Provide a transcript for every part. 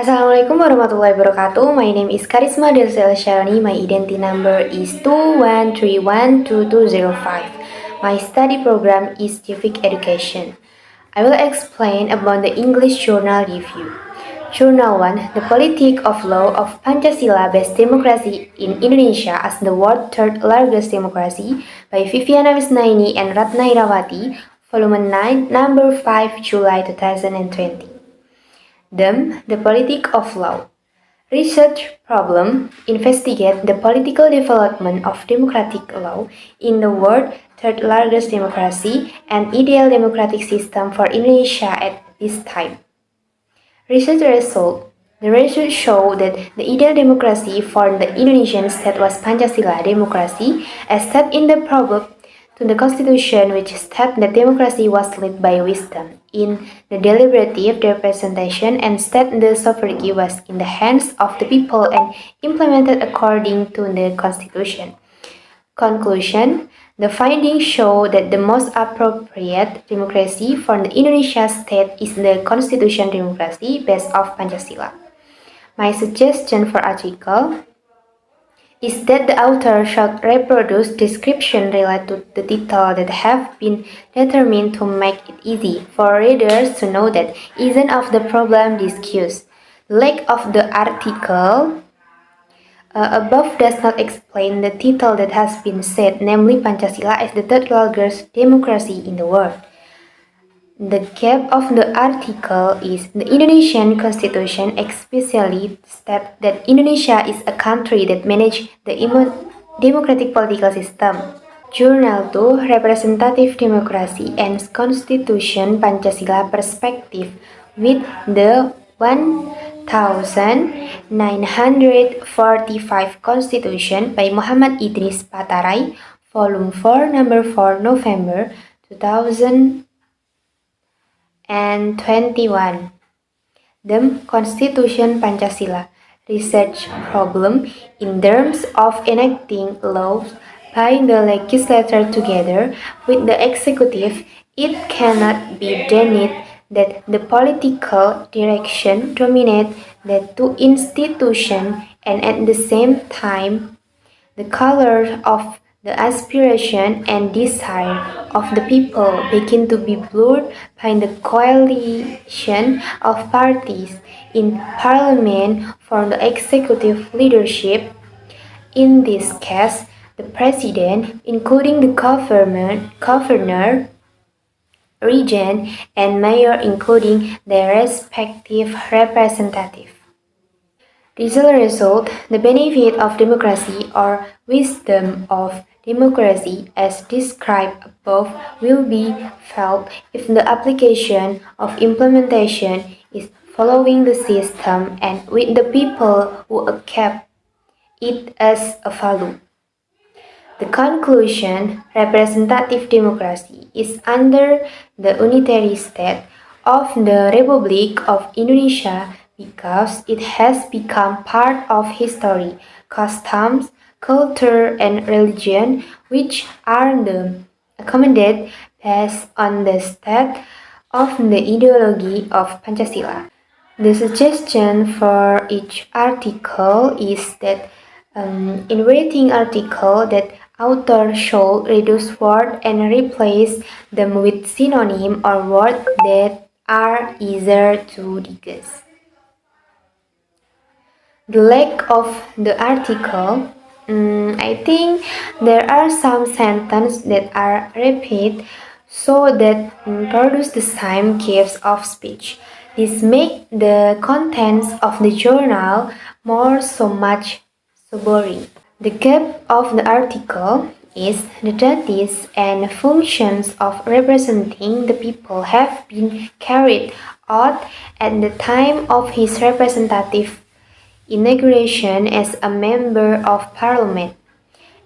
Assalamualaikum warahmatullahi wabarakatuh. My name is Karisma Delsel Sharani. My identity number is 21312205. My study program is Civic Education. I will explain about the English Journal Review. Journal 1, The Politic of Law of Pancasila-Based Democracy in Indonesia as the World's Third Largest Democracy by Viviana Wisnaini and Ratna Irawati, Volume 9, Number 5, July 2020. The Politic of Law. Research problem investigate the political development of democratic law in the world third largest democracy and ideal democratic system for Indonesia at this time. Research result. The research showed that the ideal democracy for the Indonesian state was Pancasila democracy, as set in the proverb to the constitution which stated that democracy was led by wisdom in the deliberative representation and state the sovereignty was in the hands of the people and implemented according to the constitution. Conclusion. The findings show that the most appropriate democracy for the Indonesia state is the constitution democracy based off Pancasila. My suggestion for article is that the author should reproduce description related to the title that have been determined to make it easy for readers to know that isn't of the problem discussed. The lack of the article above does not explain the title that has been said, namely Pancasila as the third largest democracy in the world. The gap of the article is the Indonesian Constitution explicitly states that Indonesia is a country that manages the democratic political system. Journal 2, Representative Democracy and Constitution Pancasila Perspective with the 1945 Constitution by Muhammad Idris Patarai, Volume 4, Number 4, November 2021. The Constitution Pancasila. Research problem in terms of enacting laws by the legislature together with the executive. It cannot be denied that the political direction dominates the two institutions and at the same time the color of the aspiration and desire of the people begin to be blurred by the coalition of parties in parliament for the executive leadership. In this case, the president, including the governor, regent, and mayor, including their respective representative. Result, the benefit of democracy or wisdom of democracy as described above will be felt if the application of implementation is following the system and with the people who accept it as a value. The conclusion, representative democracy is under the unitary state of the Republic of Indonesia because it has become part of history, customs, culture, and religion, which are accommodated based on the state of the ideology of Pancasila. The suggestion for each article is that in writing article that author should reduce words and replace them with synonym or words that are easier to discuss. The lack of the article, I think there are some sentences that are repeated so that produce the same gives of speech. This makes the contents of the journal so much boring. The gap of the article is the duties and functions of representing the people have been carried out at the time of his representative inauguration as a member of parliament.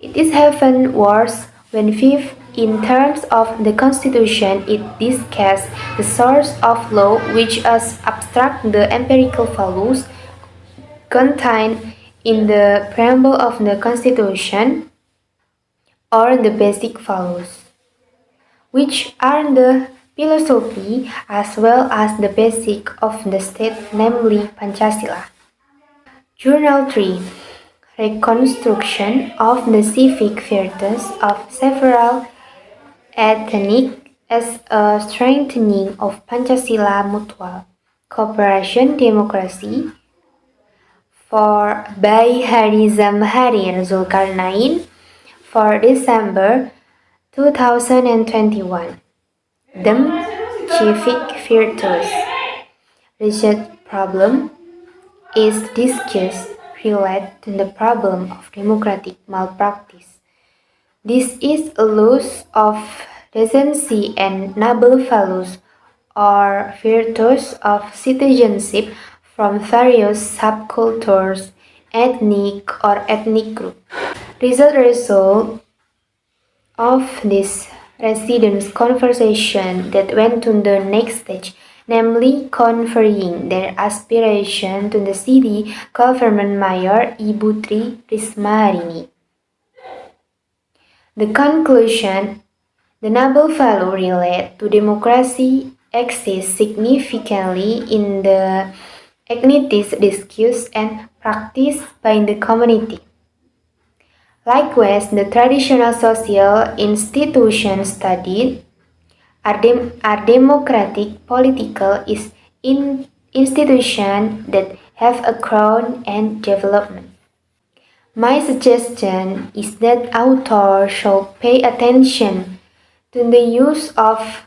It is even worse when fifth in terms of the constitution it discusses the source of law which is abstract the empirical values contained in the preamble of the constitution or the basic values, which are the philosophy as well as the basic of the state, namely Pancasila. Journal 3. Reconstruction of the civic virtues of several ethnic as a strengthening of Pancasila mutual cooperation democracy for by Hari Zamharir Zulkarnain for December 2021. The civic virtues research problem is discussed related to the problem of democratic malpractice. This is a loss of decency and noble values or virtues of citizenship from various subcultures, ethnic groups. Result of this residents' conversation that went to the next stage, namely conferring their aspiration to the city government mayor Ibu Tri Risma Harini. The conclusion, the noble value related to democracy exists significantly in the activities discussed and practiced by the community. Likewise, the traditional social institutions studied are democratic political institutions that have a grown and development. My suggestion is that authors should pay attention to the use of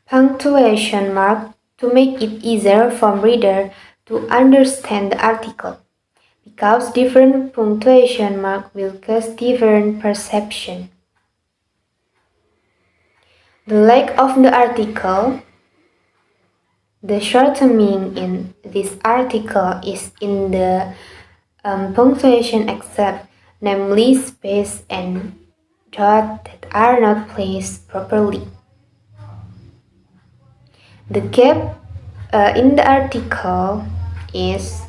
punctuation mark to make it easier for reader to understand the article, because different punctuation mark will cause different perception. The lack of the article, the shortening in this article is in the punctuation except, namely space and dot that are not placed properly. The gap in the article is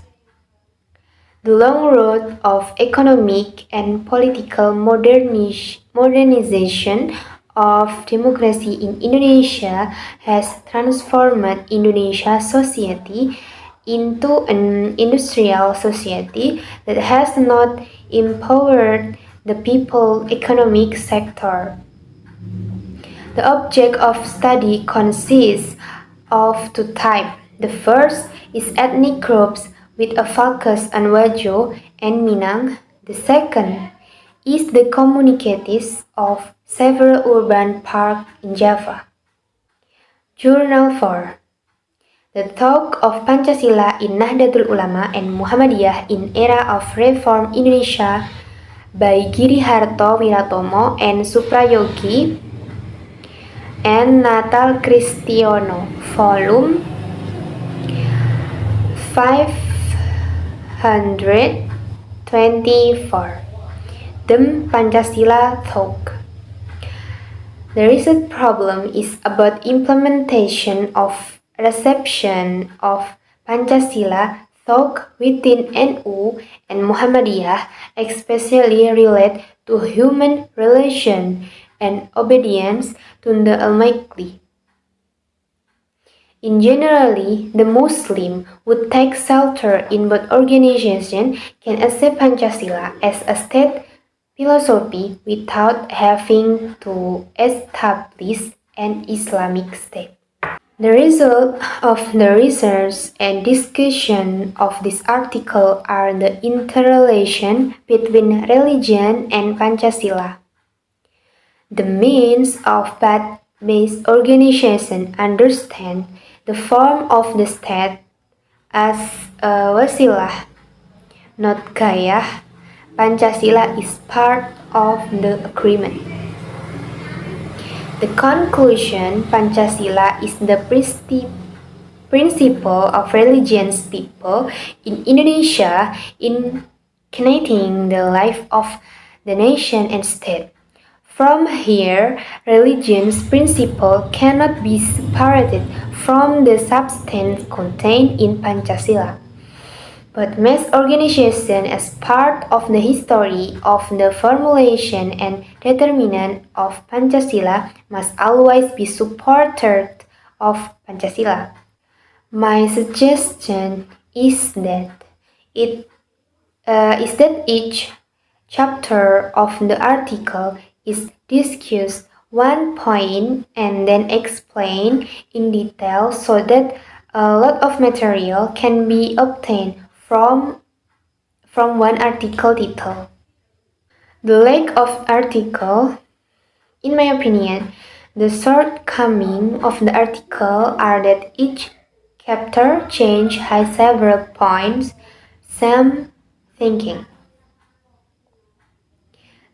the long road of economic and political modernization of democracy in Indonesia has transformed Indonesia's society into an industrial society that has not empowered the people economic sector. The object of study consists of two types. The first is ethnic groups with a focus on Wajo and Minang. The second is the communities of several urban parks in Java. Journal 4. The Talk of Pancasila in Nahdlatul Ulama and Muhammadiyah in Era of Reform Indonesia by Giri Harto Wiratomo and Suprayogi and Natal Cristiono, Volume 524. The Pancasila Talk. The recent problem is about implementation of reception of Pancasila thought within NU and Muhammadiyah, especially related to human relation and obedience to the Almighty. In generally, the Muslim would take shelter in both organizations can accept Pancasila as a state philosophy without having to establish an Islamic state. The result of the research and discussion of this article are the interrelation between religion and Pancasila. The means of faith-based organization understand the form of the state as a wasilah, not gayah. Pancasila is part of the agreement. The conclusion, Pancasila is the principle of religious people in Indonesia in connecting the life of the nation and state. From here, religion's principle cannot be separated from the substance contained in Pancasila. But mass organization as part of the history of the formulation and determinant of Pancasila must always be supported of Pancasila. My suggestion it is that each chapter of the article is discussed one point and then explained in detail so that a lot of material can be obtained from one article title. The lack of article, in my opinion, the shortcoming of the article are that each chapter change has several points, same thinking.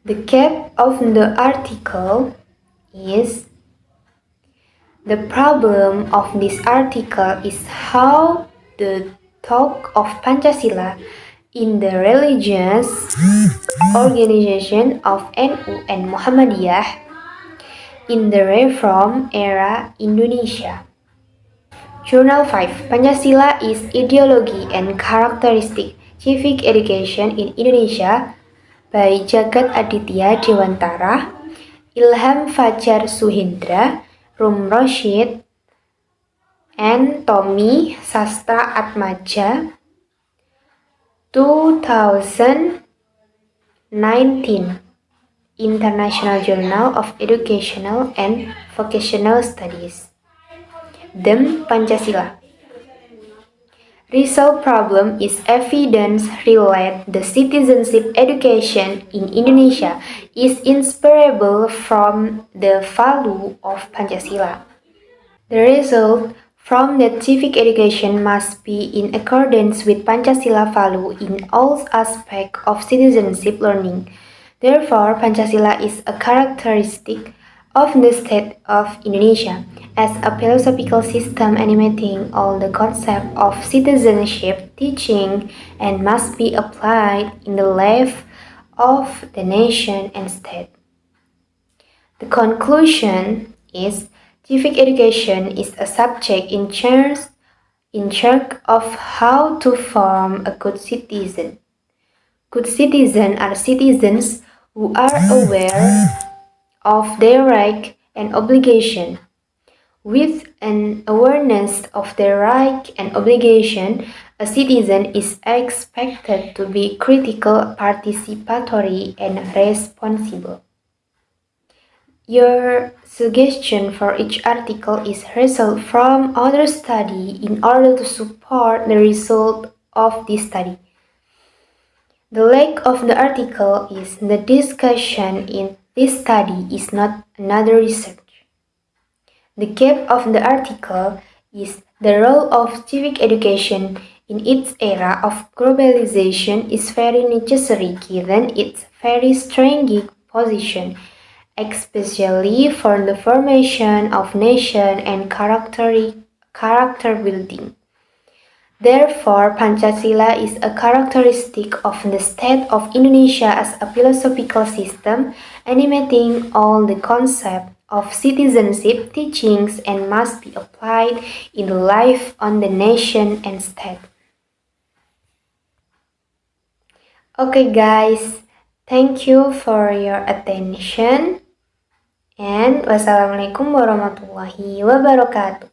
The cap of the article is the problem of this article is how the talk of Pancasila in the religious organization of NU and Muhammadiyah in the Reform era Indonesia. Journal 5 Pancasila is Ideology and Characteristic Civic Education in Indonesia by Jagat Aditya Dewantara, Ilham Fajar Suhendra, Rum Roshid, and Tommy Sastra Atmaja, 2019, International Journal of Educational and Vocational Studies. Them Pancasila. Result problem is evidence relate the citizenship education in Indonesia is inseparable from the value of Pancasila. The result from that civic education must be in accordance with Pancasila value in all aspects of citizenship learning. Therefore, Pancasila is a characteristic of the state of Indonesia as a philosophical system animating all the concept of citizenship teaching and must be applied in the life of the nation and state. The conclusion is civic education is a subject in charge of how to form a good citizen. Good citizens are citizens who are aware of their right and obligation. With an awareness of their right and obligation, a citizen is expected to be critical, participatory, and responsible. Your suggestion for each article is result from other study in order to support the result of this study. The lack of the article is the discussion in this study is not another research. The gap of the article is the role of civic education in its era of globalization is very necessary given its very strategic position, especially for the formation of nation and character building. Therefore, Pancasila is a characteristic of the state of Indonesia as a philosophical system animating all the concepts of citizenship teachings and must be applied in the life on the nation and state. Okay guys, thank you for your attention and wassalamualaikum warahmatullahi wabarakatuh.